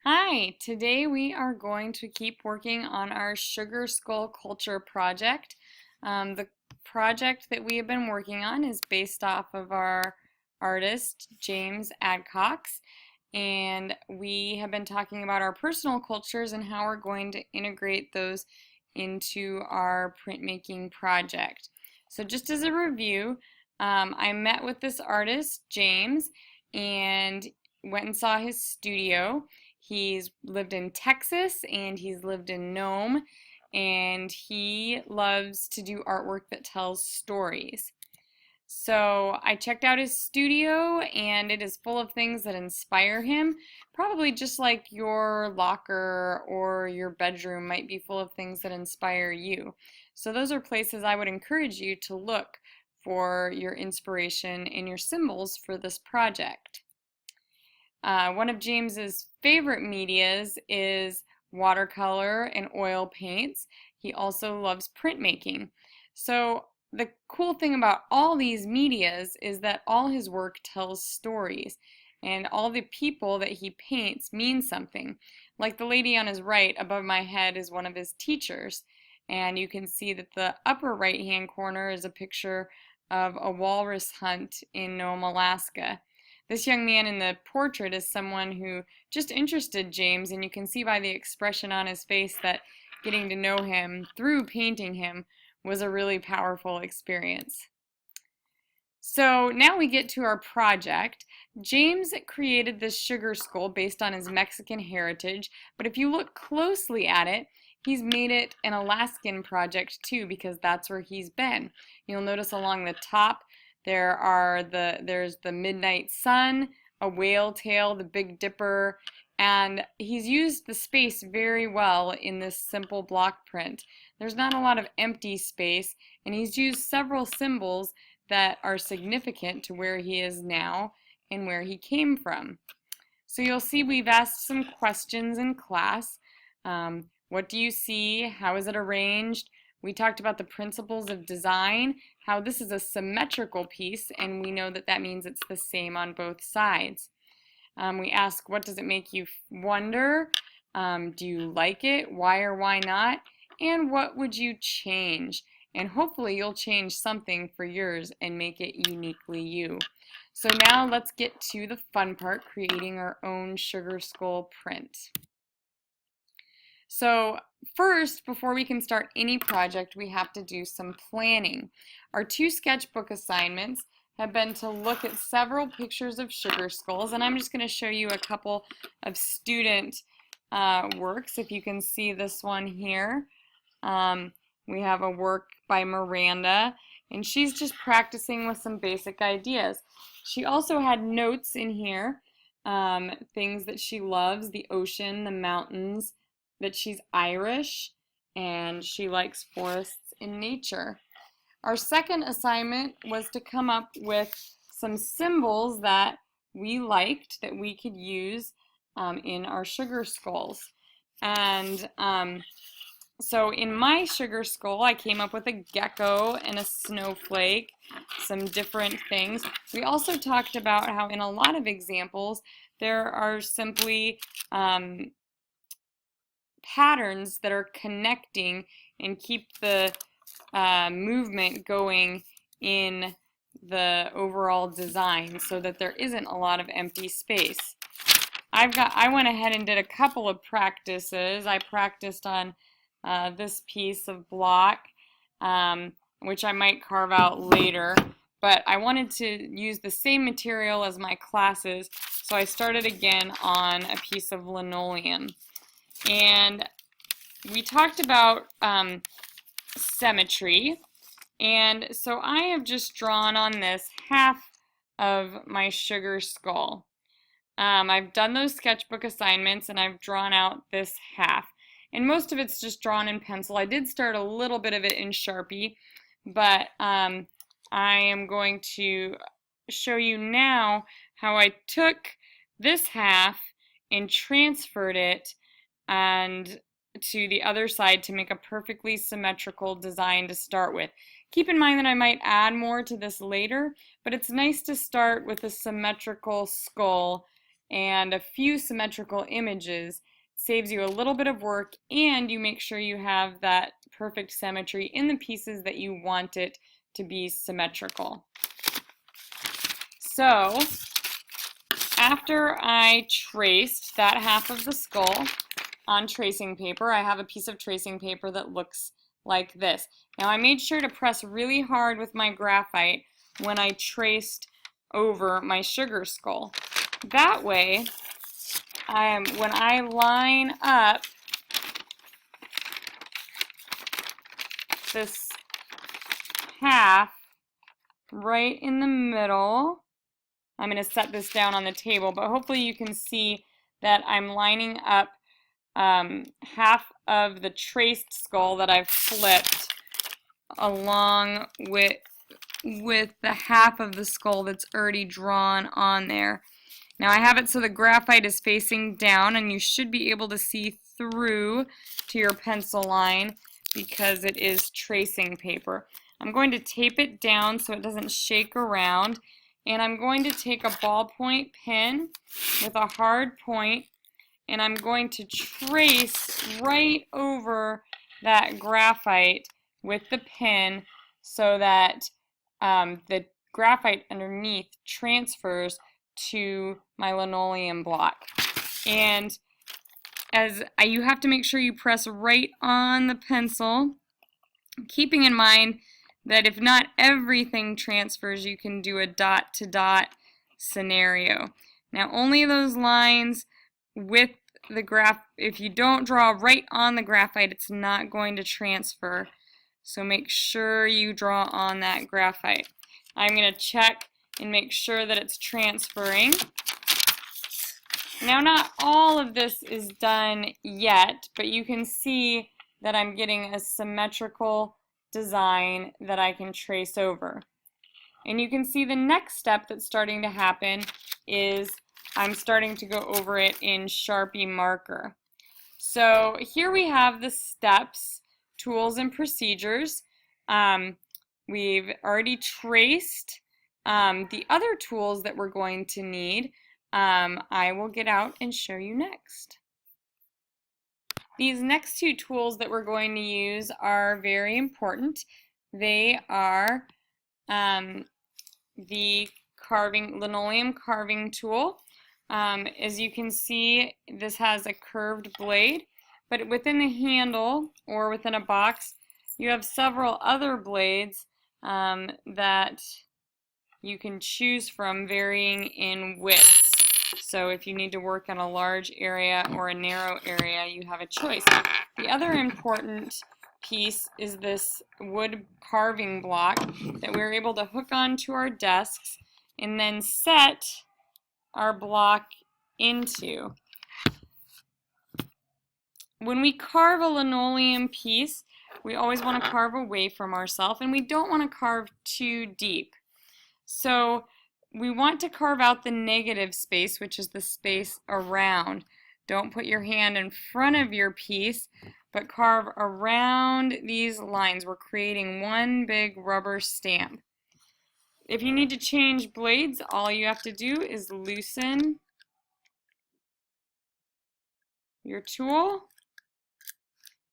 Hi, today we are going to keep working on our Sugar Skull Culture project. The project that we have been working on is based off of our artist, James Adcox, and we have been talking about our personal cultures and how we're going to integrate those into our printmaking project. So just as a review, I met with this artist, James, and went and saw his studio. He's lived in Texas and he's lived in Nome, and he loves to do artwork that tells stories. So I checked out his studio and it is full of things that inspire him, probably just like your locker or your bedroom might be full of things that inspire you. So those are places I would encourage you to look for your inspiration and your symbols for this project. One of James's favorite medias is watercolor and oil paints. He also loves printmaking. So the cool thing about all these medias is that all his work tells stories, and all the people that he paints mean something. Like the lady on his right above my head is one of his teachers, and you can see that the upper right hand corner is a picture of a walrus hunt in Nome, Alaska. This young man in the portrait is someone who just interested James, and you can see by the expression on his face that getting to know him through painting him was a really powerful experience. So now we get to our project. James created this sugar skull based on his Mexican heritage, but if you look closely at it, he's made it an Alaskan project too, because that's where he's been. You'll notice along the top there's the midnight sun, a whale tail, the Big Dipper, and he's used the space very well in this simple block print. There's not a lot of empty space, and he's used several symbols that are significant to where he is now and where he came from. So you'll see we've asked some questions in class. What do you see? How is it arranged? We talked about the principles of design, how this is a symmetrical piece, and we know that that means it's the same on both sides. We ask, what does it make you wonder? Do you like it? Why or why not? And what would you change? And hopefully you'll change something for yours and make it uniquely you. So now let's get to the fun part, creating our own sugar skull print. So first, before we can start any project, we have to do some planning. Our two sketchbook assignments have been to look at several pictures of sugar skulls, and I'm just going to show you a couple of student works. If you can see this one here, we have a work by Miranda, and she's just practicing with some basic ideas. She also had notes in here, things that she loves, the ocean, the mountains, that she's Irish, and she likes forests and nature. Our second assignment was to come up with some symbols that we liked that we could use in our sugar skulls. And so in my sugar skull, I came up with a gecko and a snowflake, some different things. We also talked about how in a lot of examples, there are simply patterns that are connecting and keep the movement going in the overall design so that there isn't a lot of empty space. I went ahead and did a couple of practices. I practiced on this piece of block, which I might carve out later, but I wanted to use the same material as my classes, so I started again on a piece of linoleum. And we talked about symmetry, and so I have just drawn on this half of my sugar skull. I've done those sketchbook assignments and I've drawn out this half, and most of it's just drawn in pencil. I did start a little bit of it in Sharpie, but I am going to show you now how I took this half and transferred it and to the other side to make a perfectly symmetrical design to start with. Keep in mind that I might add more to this later, but it's nice to start with a symmetrical skull and a few symmetrical images. Saves you a little bit of work, and you make sure you have that perfect symmetry in the pieces that you want it to be symmetrical. So after I traced that half of the skull on tracing paper, I have a piece of tracing paper that looks like this. Now I made sure to press really hard with my graphite when I traced over my sugar skull. That way, when I line up this half right in the middle, I'm going to set this down on the table, but hopefully you can see that I'm lining up half of the traced skull that I've flipped along with the half of the skull that's already drawn on there. Now I have it so the graphite is facing down, and you should be able to see through to your pencil line because it is tracing paper. I'm going to tape it down so it doesn't shake around, and I'm going to take a ballpoint pen with a hard point, and I'm going to trace right over that graphite with the pen so that the graphite underneath transfers to my linoleum block. And you have to make sure you press right on the pencil, keeping in mind that if not everything transfers, you can do a dot-to-dot scenario. Now only those lines with the if you don't draw right on the graphite, it's not going to transfer. So make sure you draw on that graphite. I'm going to check and make sure that it's transferring. Now not all of this is done yet, but you can see that I'm getting a symmetrical design that I can trace over. And you can see the next step that's starting to happen is I'm starting to go over it in Sharpie marker. So here we have the steps, tools, and procedures. We've already traced the other tools that we're going to need. I will get out and show you next. These next two tools that we're going to use are very important. They are the linoleum carving tool. As you can see, this has a curved blade, but within the handle or within a box, you have several other blades that you can choose from, varying in widths. So if you need to work on a large area or a narrow area, you have a choice. The other important piece is this wood carving block that we're able to hook onto our desks and then set our block into. When we carve a linoleum piece, we always want to carve away from ourselves, and we don't want to carve too deep. So we want to carve out the negative space, which is the space around. Don't put your hand in front of your piece, but carve around these lines. We're creating one big rubber stamp. If you need to change blades, all you have to do is loosen your tool,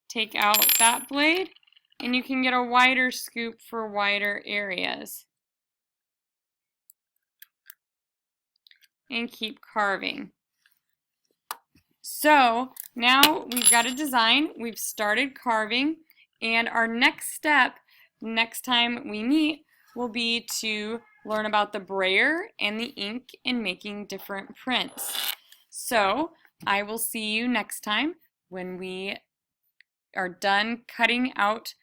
take out that blade, and you can get a wider scoop for wider areas. And keep carving. So now we've got a design, we've started carving, and our next step, next time we meet, will be to learn about the brayer and the ink and making different prints. So I will see you next time when we are done cutting out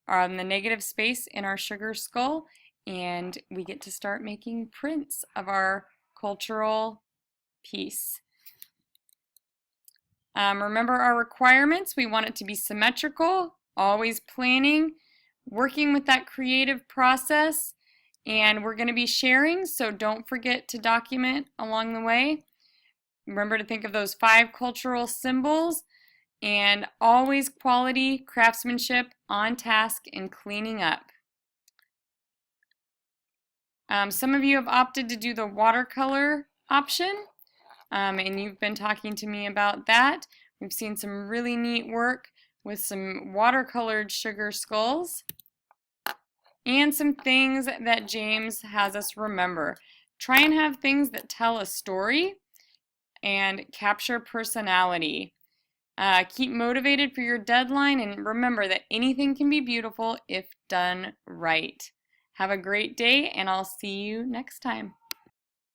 the negative space in our sugar skull, and we get to start making prints of our cultural piece. Remember our requirements. We want it to be symmetrical, always planning, working with that creative process, and we're going to be sharing, so don't forget to document along the way. Remember to think of those 5 cultural symbols, and always quality, craftsmanship, on task, and cleaning up. Some of you have opted to do the watercolor option. and you've been talking to me about that. We've seen some really neat work with some watercolored sugar skulls and some things that James has us remember. Try and have things that tell a story and capture personality. Keep motivated for your deadline, and remember that anything can be beautiful if done right. Have a great day, and I'll see you next time.